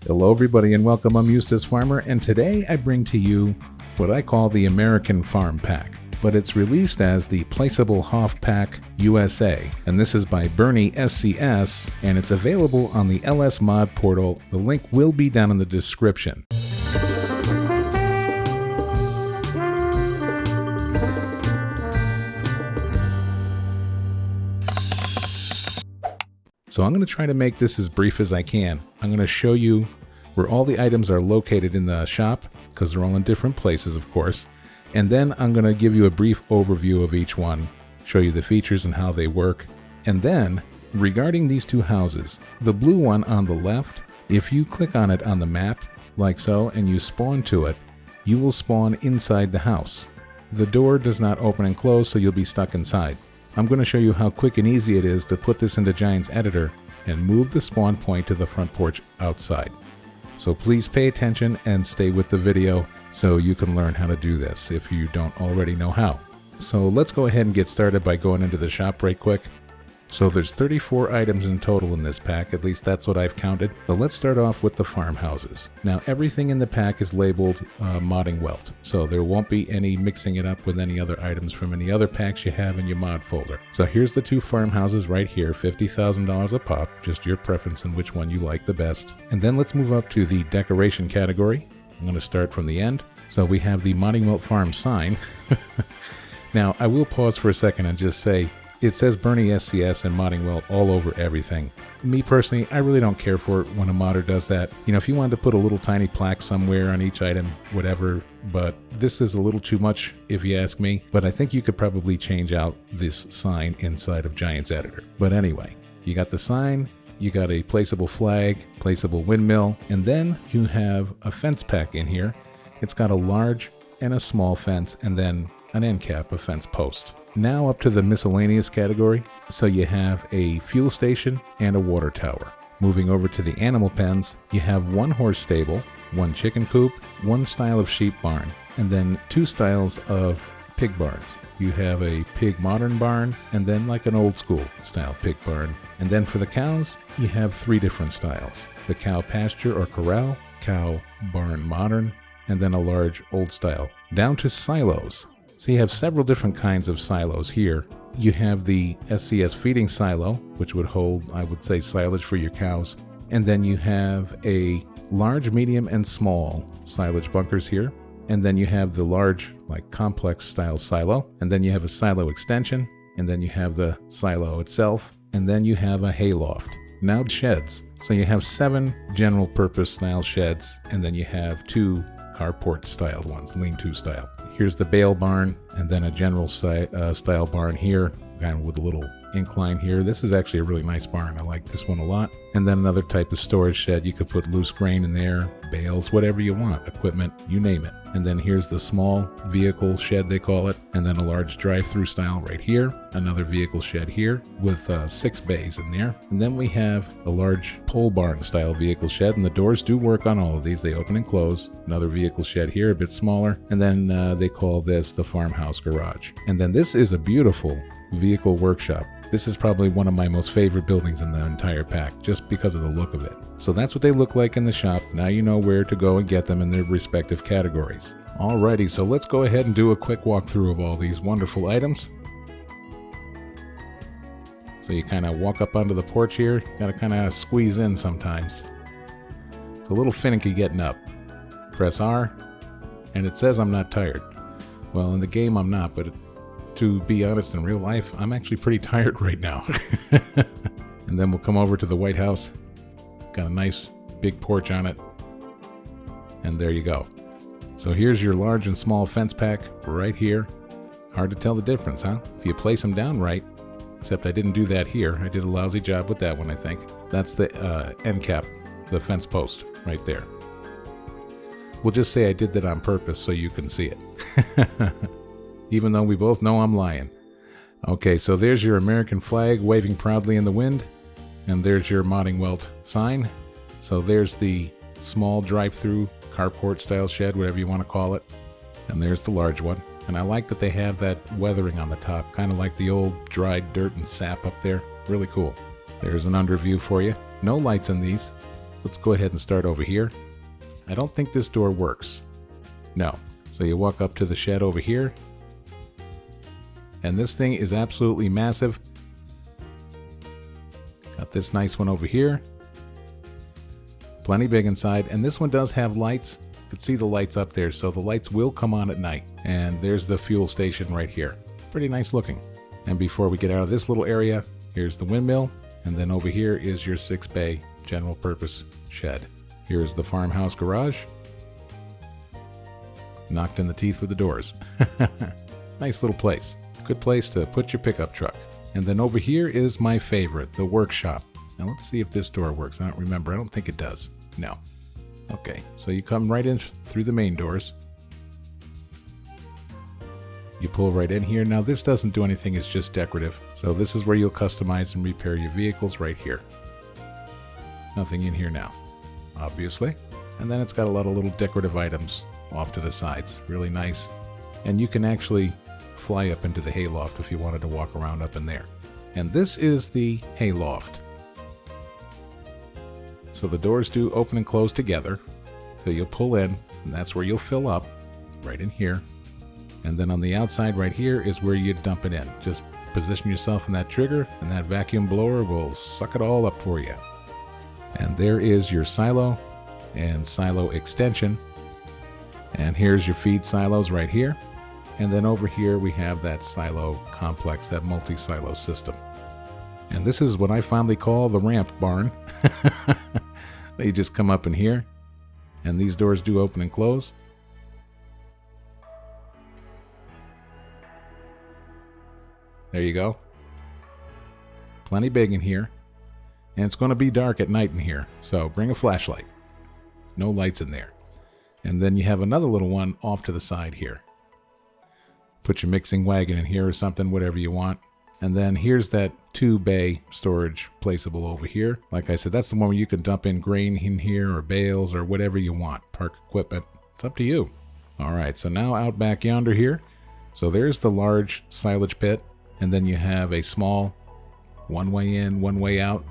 Hello everybody and welcome. I'm Eustace Farmer, and today I bring to you what I call the American Farm Pack, but it's released as the Placeable Hoff Pack USA, and this is by BernieSCS, and it's available on the LS Mod portal. The link will be down in the description. So I'm going to try to make this as brief as I can. I'm going to show you where all the items are located in the shop, because they're all in different places, of course. And then I'm going to give you a brief overview of each one, show you the features and how they work. And then, regarding these two houses, the blue one on the left, if you click on it on the map, like so, and you spawn to it, you will spawn inside the house. The door does not open and close, so you'll be stuck inside. I'm going to show you how quick and easy it is to put this into Giant's Editor and move the spawn point to the front porch outside. So please pay attention and stay with the video so you can learn how to do this if you don't already know how. So let's go ahead and get started by going into the shop right quick. So there's 34 items in total in this pack, at least that's what I've counted. So let's start off with the farmhouses. Now everything in the pack is labeled modding welt, so there won't be any mixing it up with any other items from any other packs you have in your mod folder. So here's the two farmhouses right here, $50,000 a pop, just your preference in which one you like the best. And then let's move up to the decoration category. I'm going to start from the end. So we have the Modding Welt Farm sign. Now I will pause for a second and just say, it says BernieSCS and Modding Welt all over everything. Me personally, I really don't care for it when a modder does that. You know, if you wanted to put a little tiny plaque somewhere on each item, whatever, but this is a little too much if you ask me. But I think you could probably change out this sign inside of Giant's Editor. But anyway, you got the sign, you got a placeable flag, placeable windmill, and then you have a fence pack in here. It's got a large and a small fence, and then an end cap, a fence post. Now up to the miscellaneous category. So you have a fuel station and a water tower. Moving over to the animal pens, you have one horse stable, one chicken coop, one style of sheep barn, and then two styles of pig barns. You have a pig modern barn and then like an old school style pig barn. And then for the cows, you have three different styles. The cow pasture or corral, cow barn modern, and then a large old style. Down to silos. So you have several different kinds of silos here. You have the SCS feeding silo, which would hold, I would say, silage for your cows. And then you have a large, medium, and small silage bunkers here. And then you have the large, like complex style silo. And then you have a silo extension. And then you have the silo itself. And then you have a hayloft. Now sheds. So you have 7 general purpose style sheds. And then you have 2 carport styled ones, lean-to style. Here's the bale barn, and then a general style barn here, kind of with a little incline here. This is actually a really nice barn. I like this one a lot. And then another type of storage shed. You could put loose grain in there, bales, whatever you want, equipment, you name it. And then here's the small vehicle shed, they call it, and then a large drive-through style right here. Another vehicle shed here with 6 bays in there. And then we have a large pole barn style vehicle shed, and the doors do work on all of these. They open and close. Another vehicle shed here, a bit smaller. And then they call this the Farmhouse Garage. And then this is a beautiful vehicle workshop. This is probably one of my most favorite buildings in the entire pack, just because of the look of it. So that's what they look like in the shop. Now you know where to go and get them in their respective categories. Alrighty, so let's go ahead and do a quick walkthrough of all these wonderful items. So you kind of walk up onto the porch here. You gotta kind of squeeze in sometimes. It's a little finicky getting up. Press R, and it says I'm not tired. Well, in the game I'm not, but to be honest, in real life, I'm actually pretty tired right now. And then we'll come over to the White House. Got a nice big porch on it. And there you go. So here's your large and small fence pack right here. Hard to tell the difference, huh? If you place them down right, except I didn't do that here. I did a lousy job with that one, I think. That's the end cap, the fence post right there. We'll just say I did that on purpose so you can see it. Even though we both know I'm lying. Okay, so there's your American flag waving proudly in the wind. And there's your Modding Welt sign. So there's the small drive-through carport style shed, whatever you want to call it. And there's the large one. And I like that they have that weathering on the top, kind of like the old dried dirt and sap up there. Really cool. There's an under view for you. No lights in these. let's go ahead and start over here. I don't think this door works. No. So you walk up to the shed over here. And this thing is absolutely massive. Got this nice one over here. Plenty big inside. And this one does have lights. You can see the lights up there. So the lights will come on at night. And there's the fuel station right here. Pretty nice looking. And before we get out of this little area, here's the windmill. And then over here is your 6-bay general purpose shed. Here's the farmhouse garage. Knocked in the teeth with the doors. Nice little place. Good place to put your pickup truck. And then over here is my favorite, the workshop. Now let's see if this door works. I don't remember. I don't think it does. No. Okay, so you come right in through the main doors. You pull right in here. Now this doesn't do anything, it's just decorative. So this is where you'll customize and repair your vehicles right here. Nothing in here now, obviously. And then it's got a lot of little decorative items off to the sides. Really nice. And you can actually fly up into the hayloft if you wanted to walk around up in there. And this is the hayloft. So the doors do open and close together. So you'll pull in, and that's where you'll fill up, right in here. And then on the outside right here is where you dump it in. Just position yourself in that trigger, and that vacuum blower will suck it all up for you. And there is your silo and silo extension. And here's your feed silos right here. And then over here we have that silo complex, that multi-silo system. And this is what I fondly call the ramp barn. You just come up in here, and these doors do open and close. There you go. Plenty big in here. And it's going to be dark at night in here, so bring a flashlight. No lights in there. And then you have another little one off to the side here. Put your mixing wagon in here or something, whatever you want. And then here's that 2-bay storage placeable over here. Like I said, that's the one where you can dump in grain in here or bales or whatever you want. Park equipment. It's up to you. All right, so now out back yonder here. So there's the large silage pit. And then you have a small one way in, one way out.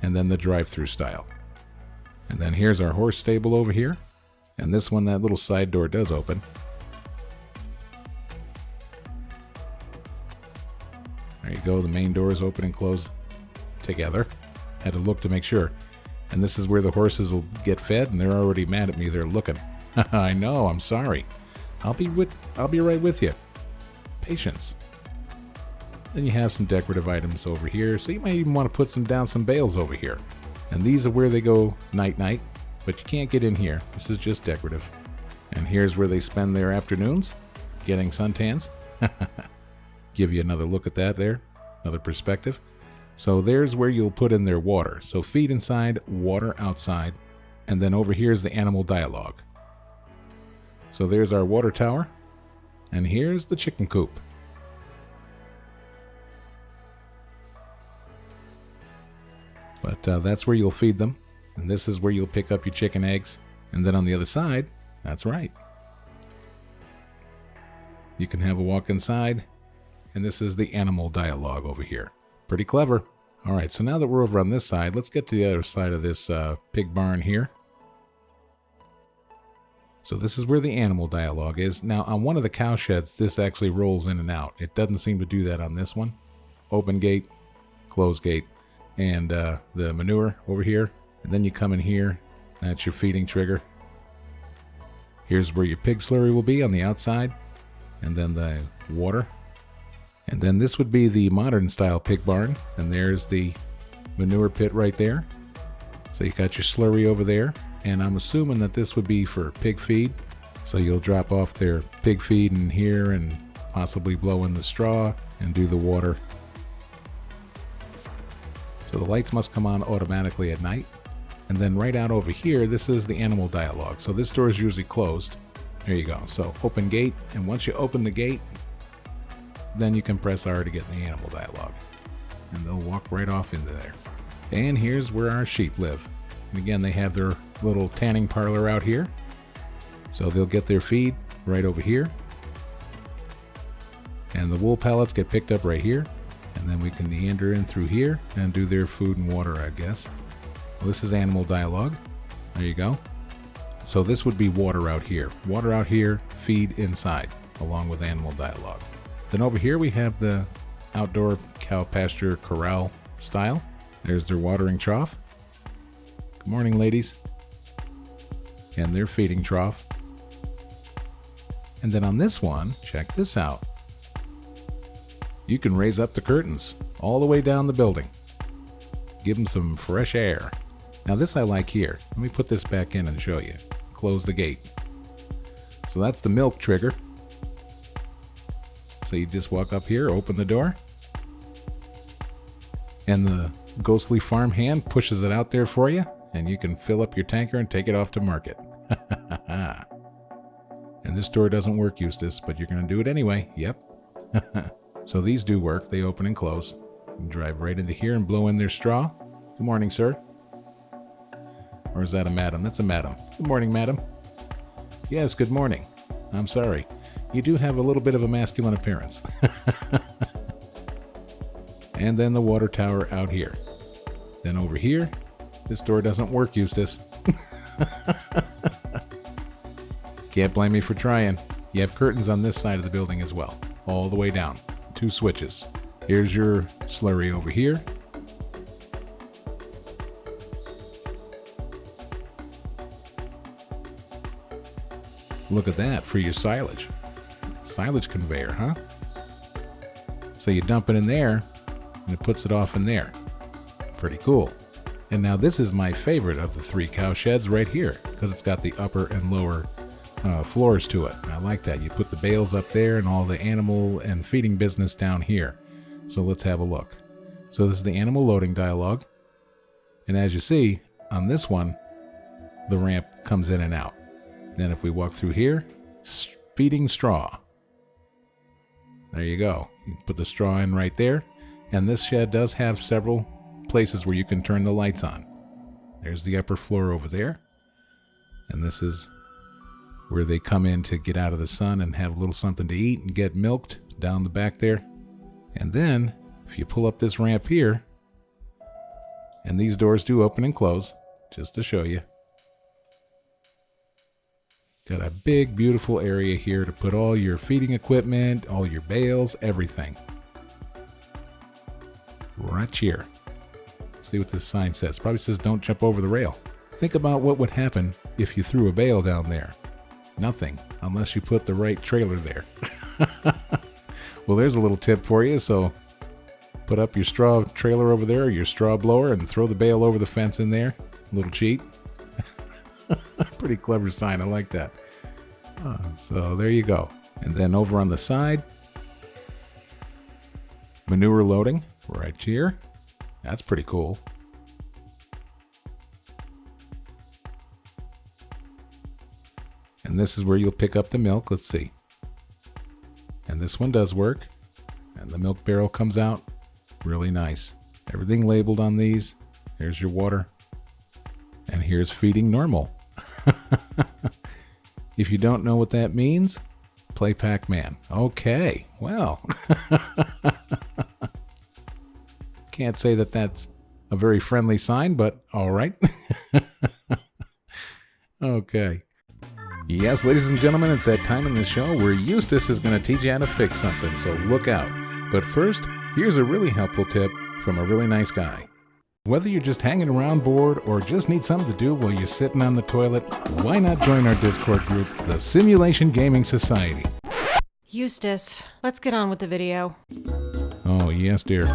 And then the drive-through style. And then here's our horse stable over here. And this one, that little side door does open. There you go, the main doors open and close together. Had to look to make sure. And this is where the horses will get fed, and they're already mad at me. They're looking. I know, I'm sorry. I'll be right with you. Patience. Then you have some decorative items over here, so you might even want to put down some bales over here. And these are where they go night-night, but you can't get in here. This is just decorative. And here's where they spend their afternoons, getting suntans. Give you another look at that there, another perspective. So there's where you'll put in their water. So feed inside, water outside, and then over here is the animal dialogue. So there's our water tower, and here's the chicken coop. But that's where you'll feed them, and this is where you'll pick up your chicken eggs. And then on the other side, that's right, you can have a walk inside. And this is the animal dialogue over here. Pretty clever. All right, so now that we're over on this side, let's get to the other side of this pig barn here. So this is where the animal dialogue is. Now, on one of the cow sheds, this actually rolls in and out. It doesn't seem to do that on this one. Open gate, close gate, and the manure over here. And then you come in here. That's your feeding trigger. Here's where your pig slurry will be on the outside. And then the water. And then this would be the modern style pig barn. And there's the manure pit right there. So you got your slurry over there. And I'm assuming that this would be for pig feed. So you'll drop off their pig feed in here and possibly blow in the straw and do the water. So the lights must come on automatically at night. And then right out over here, this is the animal dialogue. So this door is usually closed. There you go. So open gate. And once you open the gate, then you can press R to get in the animal dialogue. And they'll walk right off into there. And here's where our sheep live. And again, they have their little tanning parlor out here. So they'll get their feed right over here. And the wool pellets get picked up right here. And then we can meander in through here and do their food and water, I guess. Well, this is animal dialog. There you go. So this would be water out here. Water out here, feed inside, along with animal dialog. Then over here we have the outdoor cow pasture corral style. There's their watering trough. Good morning, ladies. And their feeding trough. And then on this one, check this out. You can raise up the curtains all the way down the building. Give them some fresh air. Now this I like here. Let me put this back in and show you. Close the gate. So that's the milk trigger. So you just walk up here, open the door, and the ghostly farm hand pushes it out there for you, and you can fill up your tanker and take it off to market. And this door doesn't work, Eustace, but you're going to do it anyway. Yep. So these do work. They open and close. You can drive right into here and blow in their straw. Good morning, sir. Or is that a madam? That's a madam. Good morning, madam. Yes, good morning. I'm sorry. You do have a little bit of a masculine appearance. And then the water tower out here. Then over here, this door doesn't work, Eustace. Can't blame me for trying. You have curtains on this side of the building as well, all the way down. 2 switches. Here's your slurry over here. Look at that for your silage. Silage conveyor, huh? So you dump it in there, and it puts it off in there. Pretty cool. And now this is my favorite of the 3 cow sheds right here, because it's got the upper and lower floors to it. I like that. You put the bales up there and all the animal and feeding business down here. So let's have a look. So this is the animal loading dialog. And as you see, on this one, the ramp comes in and out. Then if we walk through here, feeding straw. There you go. You put the straw in right there. And this shed does have several places where you can turn the lights on. There's the upper floor over there. And this is where they come in to get out of the sun and have a little something to eat and get milked down the back there. And then if you pull up this ramp here, and these doors do open and close, just to show you. Got a big, beautiful area here to put all your feeding equipment, all your bales, everything. Right here. Let's see what this sign says. Probably says don't jump over the rail. Think about what would happen if you threw a bale down there. Nothing, unless you put the right trailer there. Well, there's a little tip for you. So put up your straw trailer over there, your straw blower, and throw the bale over the fence in there. Little cheat. Pretty clever sign. I like that. So there you go. And then over on the side, manure loading right here. That's pretty cool. And this is where you'll pick up the milk. Let's see. And this one does work. And the milk barrel comes out. Really nice. Everything labeled on these. There's your water. And here's feeding normal. If you don't know what that means, play Pac-Man. Okay, well. Can't say that that's a very friendly sign, but all right. Okay. Yes, ladies and gentlemen, it's that time in the show where Eustace is going to teach you how to fix something, so look out. But first, here's a really helpful tip from a really nice guy. Whether you're just hanging around bored or just need something to do while you're sitting on the toilet, why not join our Discord group, the Simulation Gaming Society? Eustace, let's get on with the video. Oh, yes, dear.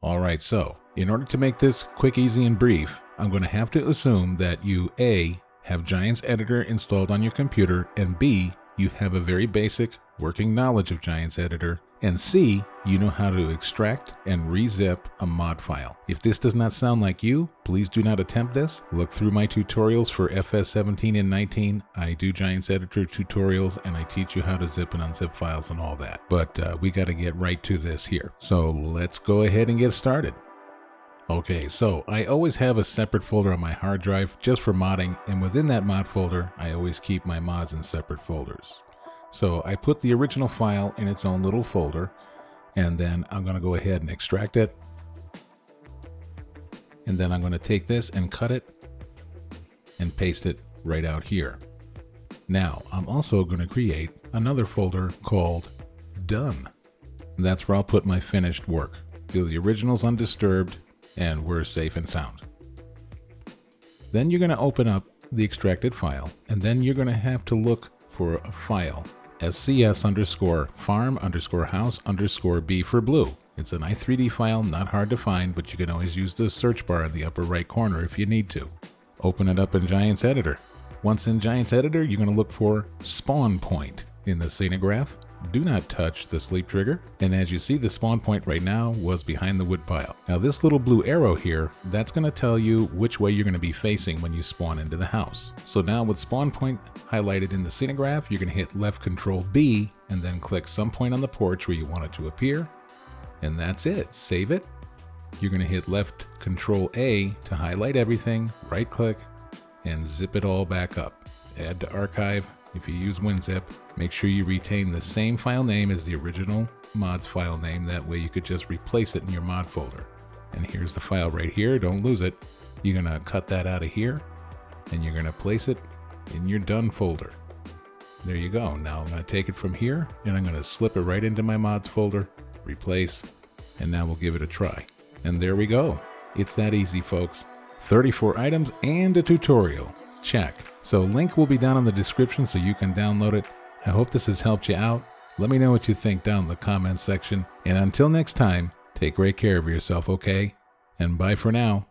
All right, so in order to make this quick, easy, and brief, I'm going to have to assume that you A, have Giants Editor installed on your computer, and B, you have a very basic working knowledge of Giants Editor, and C, you know how to extract and re-zip a mod file. If this does not sound like you, please do not attempt this. Look through my tutorials for FS17 and 19. I do Giants Editor tutorials and I teach you how to zip and unzip files and all that. But we got to get right to this here. So let's go ahead and get started. Okay, so I always have a separate folder on my hard drive just for modding, and within that mod folder, I always keep my mods in separate folders. So I put the original file in its own little folder, and then I'm going to go ahead and extract it And then I'm going to take this and cut it and paste it right out here. Now, I'm also going to create another folder called Done. That's where I'll put my finished work. So the original's undisturbed and we're safe and sound. Then you're going to open up the extracted file, and then you're going to have to look for a file, scs_farm_house_B for blue. It's an i3D file, not hard to find, but you can always use the search bar in the upper right corner if you need to. Open it up in Giants Editor. Once in Giants Editor, you're going to look for spawn point in the scenograph. Do not touch the sleep trigger. And as you see, the spawn point right now was behind the wood pile. Now this little blue arrow here, that's going to tell you which way you're going to be facing when you spawn into the house. So now with spawn point highlighted in the scenograph, you're going to hit left Control B and then click some point on the porch where you want it to appear. And that's it. Save it. You're going to hit left Control A to highlight everything, right click, and zip it all back up. Add to archive. If you use WinZip, make sure you retain the same file name as the original mod's file name. That way you could just replace it in your mod folder. And here's the file right here. Don't lose it. You're going to cut that out of here and you're going to place it in your done folder. There you go. Now I'm going to take it from here and I'm going to slip it right into my mods folder, replace, and now we'll give it a try. And there we go. It's that easy, folks. 34 items and a tutorial. Check. So link will be down in the description so you can download it. I hope this has helped you out. Let me know what you think down in the comments section. And until next time, take great care of yourself, okay? And bye for now.